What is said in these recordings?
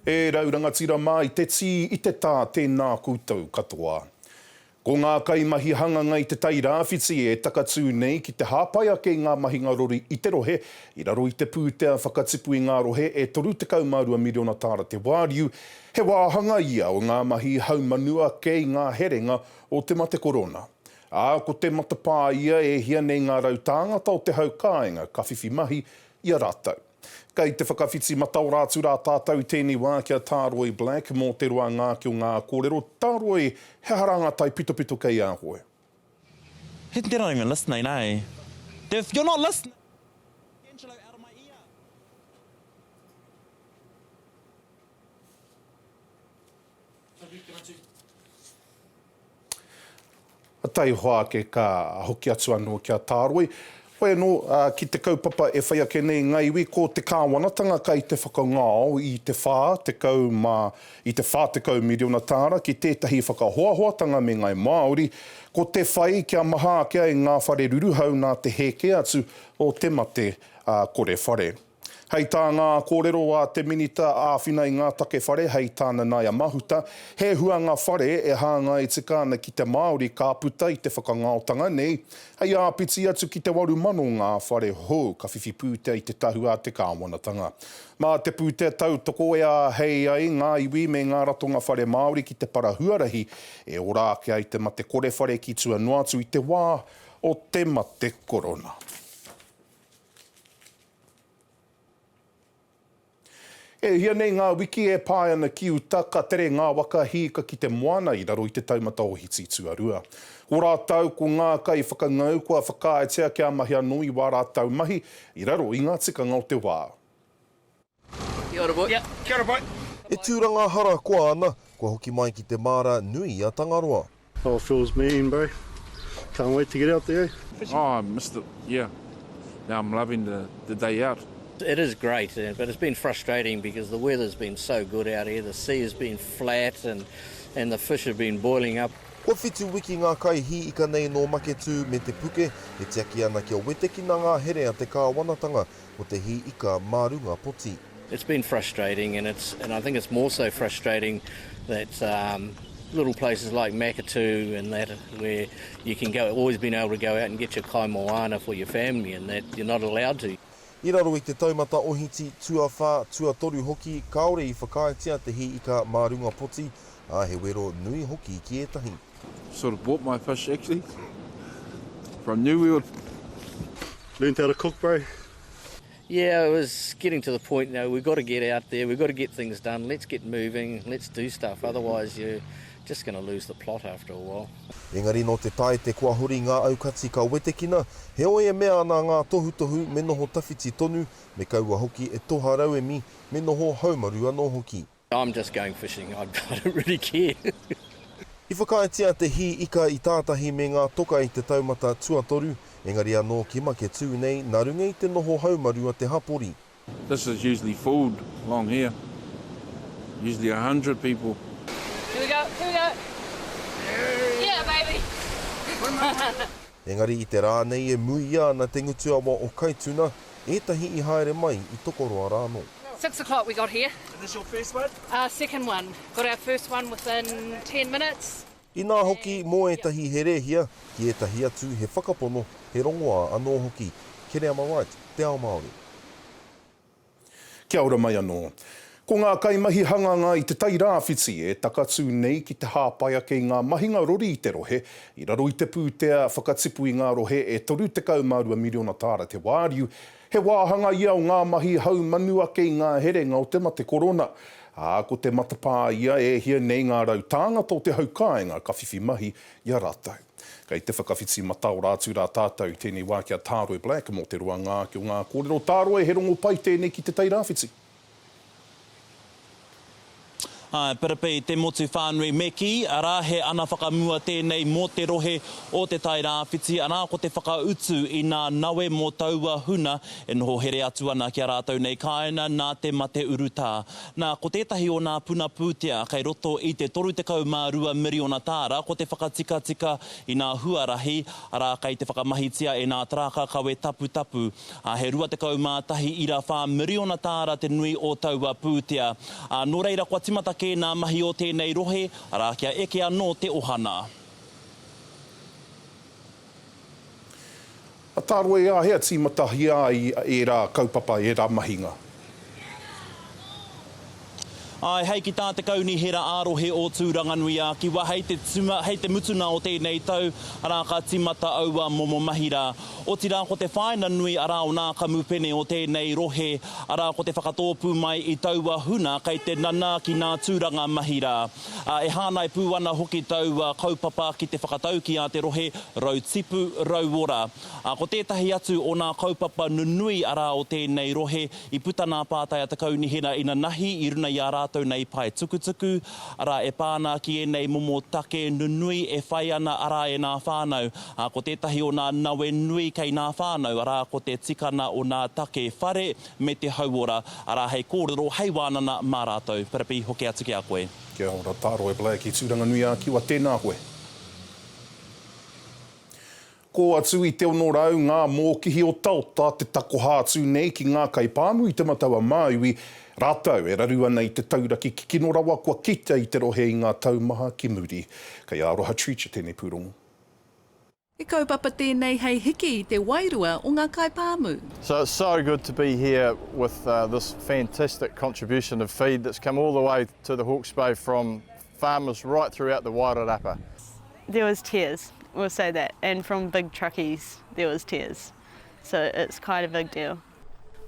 E rauranga tira mai te ti I te tā tēnā koutou katoa. Ko ngā kaimahi hanganga I te tai rāwhiti e takatū nei ki te hāpaia ke ngā mahinga rori I te rohe, I raro I te pūtea whakatipu I ngā rohe e toru te kaumārua miliona tāra te wāriu, he wāhanga ia o ngā mahi haumanua kei ngā herenga o te mate korona. Ko te matapā ia e hia nei ngā rautangata o te haukāinga, ka whiwhi mahi ia rātau. Kei te whakawhiti matau rātu rā tātou tēnei wā kia Tāroe Black mō te roa ngā ki o ngā kōrero. Tāroe, he haranga tai pito kei a hoe. They're not even listening, eh? If you're not listening, Angelo out of my ear. A tai hoa ke ka hoki atu anō kia Tāroe. Koe no, ki te kaupapa e whai ake nei ngaiwi, ko te kāwanatanga kai te whakangao I te whā, I te whā te kau miliona tāra, ki tētahi whakahoahoatanga me ngai Māori, ko te whai kia maha kia I ngā whare ruruhau nā te heke atu o te mate kore whare. Hei tā ngā kōrero a te minita āwhina I ngā take whare, hei tāna Naia Mahuta, he hua ngā whare e hānga I te kāna ki te Māori ka puta I te whakangaotanga nei, hei āpiti atu ki te waru mano ngā whare hou ka whiwhi pūtea I te tahu a te kāwanatanga. Mā te pūtea tautoko e a hei ai ngā iwi me ngā ratonga whare Māori ki te parahuarahi e ora ke ai te mate kore whare ki tua noatu I te wā o te mate korona. E hia nei ngā wiki e pāi ana ki uta ka tere ngā waka hika ki te moana I raro I te taumata o hiti tuarua. Ko rātau ko ngā kai whakangau kua whakaaetea kia mahi anō I wā rātau mahi I raro I ngā tikanga o te wā. Kia ora boi. Kia ora boi. E tūranga hara koa ana, kua hoki mai ki te māra nui a Tangaroa. Oh, it feels mean, bro. Can't wait to get out there. Oh, I missed it, yeah. Now I'm loving the day out. It is great, but it's been frustrating because the weather's been so good out here. The sea has been flat and the fish have been boiling up. Kua whitu wiki ngā kai hi ika nei no maketu me te puke, e tiaki ana kia weteki na ngā here a te kāwanatanga o te hi ika mārunga poti. It's been frustrating and I think it's more so frustrating that little places like Makatu and that where you can always been able to go out and get your kai moana for your family and that you're not allowed to. I raro I te taumata ohiti tuawha, tuatoru hoki, kaore I whakaetia te hi ika mārunga poti, a he wero nui hoki ki etahi. Sort of bought my fish actually from New World. Learned how to cook, bro. Yeah, it was getting to the point, we've got to get out there, we've got to get things done, let's get moving, let's do stuff, otherwise you're just going to lose the plot after a while. Engari no te tae te kua huri ngā aukati ka wetekina, he oe e mea ana ngā tohutohu me noho tawhiti tonu, me kaua hoki e toha rauemi, me noho haumaru anō hoki. I'm just going fishing, I don't really care. I whakaetia te hi ika I tātahi me ngā toka I te taumata tuatoru, engari anō ki make tū nei, nā runga I te noho haumaru a te hapori. This is usually full along here. Usually 100 people. Here we go, here we go. Yeah, baby. Engari I te rā nei e mui ia ana te ngutuawa o Kaituna, etahi I haere mai I Tokoroa rāno. 6 o'clock we got here. Is this your first one? Second one. Got our first one within 10 minutes. I nā hoki mō etahi herehia, ki etahi atu he whakapono, he rongoa anō hoki. Kere ama right, te ao Māori. Kia ora mai anō. Ko ngā kaimahi hanganga I te tai rāwhiti e takatū nei ki te hāpaia kei ngā mahinga rori I te rohe, I raro I te pūtea whakatipu I ngā rohe e toru te kaumārua miliona tāra te wāriu, he wāhanga ia o ngā mahi haumanua kei ngā herenga o te mate korona. Ko te matapā ia e hia nei ngā rautangata o te haukāinga ka whiwhi mahi ia rātau. Kei te whakawhiti matau rātu rā tātou tēnei wā kia Tāroe Black mō te roa ngā ki o ngā kōrero. Tāroe, he rongo pai tēnei ki te tai rāwhiti. Perapei te motu whānui meki, ara he ana whakamua tēnei mō te rohe o te tai rāwhiti, ara ko te whakautu i nā nawe mō taua huna, e noho here atu ana ki a rātou nei kāina nā te mate urutā. Nā, ko tētahi o nā puna pūtea, kei roto i te 32 miriona tāra, ko te whakatika i nā huarahi, ara kei te whakamahitia e nā traka kawe tapu. He 21 ira whā miriona tāra te nui o taua pūtea. Nō reira, kua timata ke nā mahi o tēnei rohe, ara kia eke anō te ohana. A tāroe a hea tīmatahi i rā kaupapa e rā mahinga. Hei ki tā te kauni hera ārohe o Tūranganui a kiwa hei te mutuna o tēnei tau, ara ka timata aua momo mahira. O tira ko te whaina nui ara o nā kamupene o tēnei rohe, ara ko te whakatōpū mai i taua huna kei te nana ki nā tūranga mahira. E hānai pū ana hoki taua kaupapa ki te whakatauki a te rohe, rau tipu, rau ora. Ko tētahi atu o nā kaupapa nunui ara o tēnei rohe, i puta nā pātai a te kauni hera ina nahi, i runa i a rātou nei pai tukutuku, ara e pāna ki e nei momo take nunui e whai ana ara e nā whānau. Ko tētahi o nā nawe nui kei nā whānau, ara ko te tikana o nā take whare me te hauora, ara hei kōrero hei wānana mā rātou. Parapi, hoki atu ki a koe. Kia ora, tāroe Blair ki Tūranganui a kiwa tēnā koe. Ko atu i te ono rau ngā mōkihi o taota te tako hātu nei ki ngā kaipāmu i te matawa māui, rātau e rarua nei te tauraki ki kino rawa kua kita i te rohe i ngā taumaha ki muri. Kei aroha Tricia tēnei pūrongo. E kaupapa tēnei hei hiki i te wairua o ngā kaipāmu. So it's so good to be here with this fantastic contribution of feed that's come all the way to the Hawke's Bay from farmers right throughout the Wairarapa. There was tears, we'll say that, and from big truckies there was tears. So it's quite a big deal.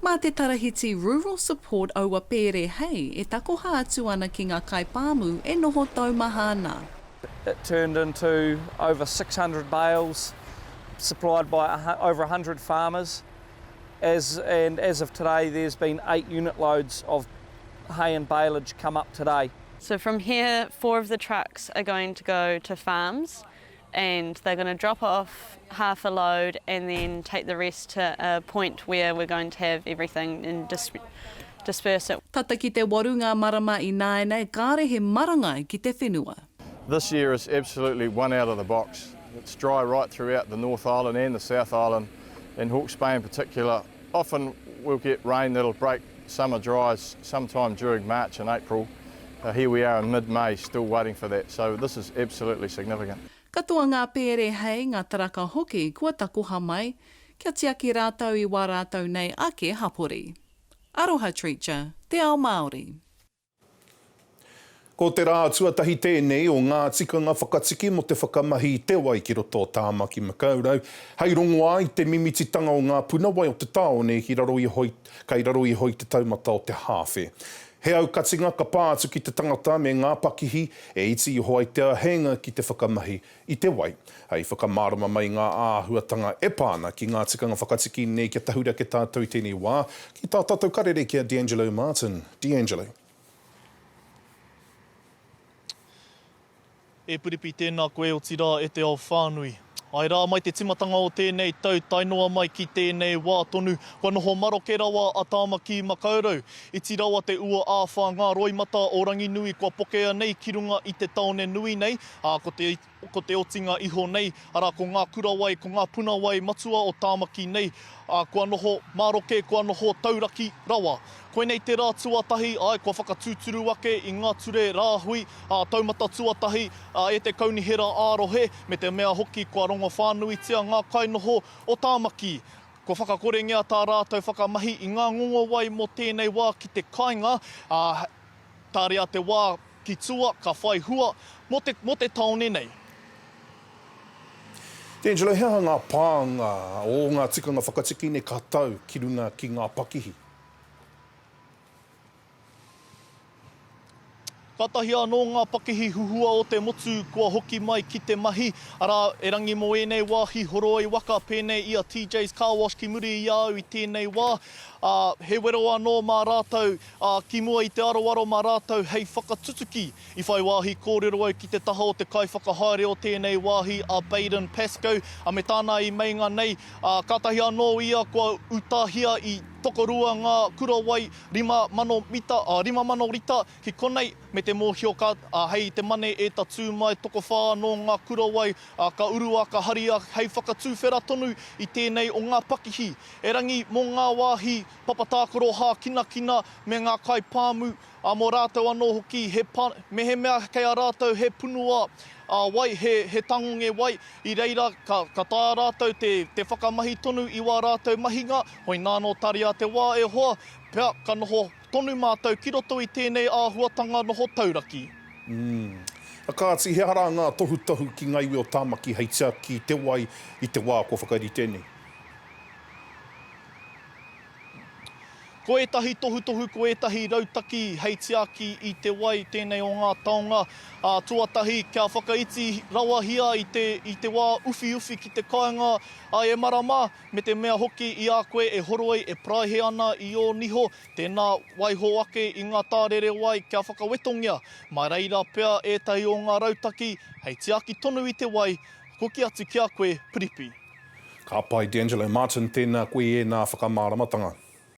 Mā te tarahiti Rural Support aua pere hei e takoha atu ana ki ngā kaipāmu e noho taumaha ana. It turned into over 600 bales supplied by over 100 farmers. As of today, there's been 8 unit loads of hay and baleage come up today. So from here, 4 of the trucks are going to go to farms and they're going to drop off half a load and then take the rest to a point where we're going to have everything and disperse it. Tata ki te waru ngā marama i nāenei, kāre he marangai ki te whenua. This year is absolutely one out of the box. It's dry right throughout the North Island and the South Island, and Hawke's Bay in particular. Often we'll get rain that'll break summer dries sometime during March and April. Here we are in mid-May still waiting for that, so this is absolutely significant. Katoa ngā pere hei, ngā taraka hoki, kua takoha mai, kia tiaki rātau i wā rātau nei ake hapori. Aroha Tricia, te ao Māori. Ko te rā tuatahi tēnei o ngā tikanga whakatiki mo te whakamahi te wai ki roto Tāmaki Makaurau. Hei rongo ai te mimititanga o ngā punawai o te tāone kei raro i hoi te taumata o te hāwhe. He au katinga ka pātu ki te tangata me ngā pakihi e iti i hoi te ahenga ki te whakamahi i te wai. Hei whakamārama mai ngā āhuatanga e pāna ki ngā tikanga whakatiki nei kia tahura ke tātou tēnei wā. Ki tā tātou karere kia D'Angelo Martin. D'Angelo. E puripi tēnā koe o tira e te ao whānui. Ai rā, mai te timatanga o tēnei tau, tainoa mai ki tēnei wā tonu. Kua noho maro ke rawa a Tāmaki Makaurau. I ti rawa te ua āwha ngā roimata o Ranginui, kua pokea nei ki runga i te taone nui nei. Ko te otinga iho nei, ara ko ngā kurawai, ko ngā punawai matua o Tāmaki nei. Kua noho maroke, kua noho tauraki rawa. Koe nei te rā tuatahi, kua whakatūturu ake i ngā ture rāhui, taumata tuatahi, e te kaunihera ārohe, me te mea hoki kua rongo whānuitia ngā kainoho o Tāmaki. Kua whakakorengea tā rātou whakamahi i ngā ngongo wai mo tēnei wā ki te kainga, tārea te wā ki tua, ka whai hua, mo te taone nei. D'Angelo, hea ngā pānga o ngā tikanga whakatiki ne ka tau ki runga ki ngā pakihi? Katahi anō ngā pakihi huhua o te motu kua hoki mai ki te mahi. Ara, e rangi mo enei wāhi horo i waka pēnei ia TJ's Car Wash ki muri i au i tēnei wā. He wero anō mā rātou, ki mua i te aroaro mā rātou hei whakatutuki. I whai wāhi kōrero au ki te taha o te kaiwhakahaere o tēnei wāhi a Baden Pascoe. A me tāna i meinga nei, katahi anō ia kua utahia i tokorua ngā kurawai 5 rita ki konei me te mōhio hei te mane e ta tū mai toko whānō ngā kurawai ka urua ka haria hei whakatūwhera tonu i tēnei o ngā pakihi. E rangi mō ngā wāhi papatākoro hā kina me ngā kai pāmu mō rātou anō hoki me he mea kei a rātou he punua wai, he tangonge wai, i reira ka tā rātou te whakamahi tonu i wā rātou mahinga, hoi nāno taria te wā e hoa, pea ka noho tonu mātou ki roto i tēnei āhuatanga noho tauraki. Kāti, he hara ngā tohu ki ngai iwi o tāmaki hei tia ki te wai i te wā ko whakairi tēnei. Ko etahi tohu, ko etahi rautaki hei tiaki i te wai tēnei o ngā taonga. Tuatahi kia whakaiti rawahia i te wā uwhi ki te kāinga e marama, me te mea hoki i a koe e horoi e praihe ana i o niho, tēnā waiho ake i ngā tārere wai kia whakawetongia. Mai reira pea etahi o ngā rautaki, hei tiaki tonu i te wai, hoki atu kia koe, Piripi. Ka pai D'Angelo Martin, tēnā koe e nā whakamāramatanga.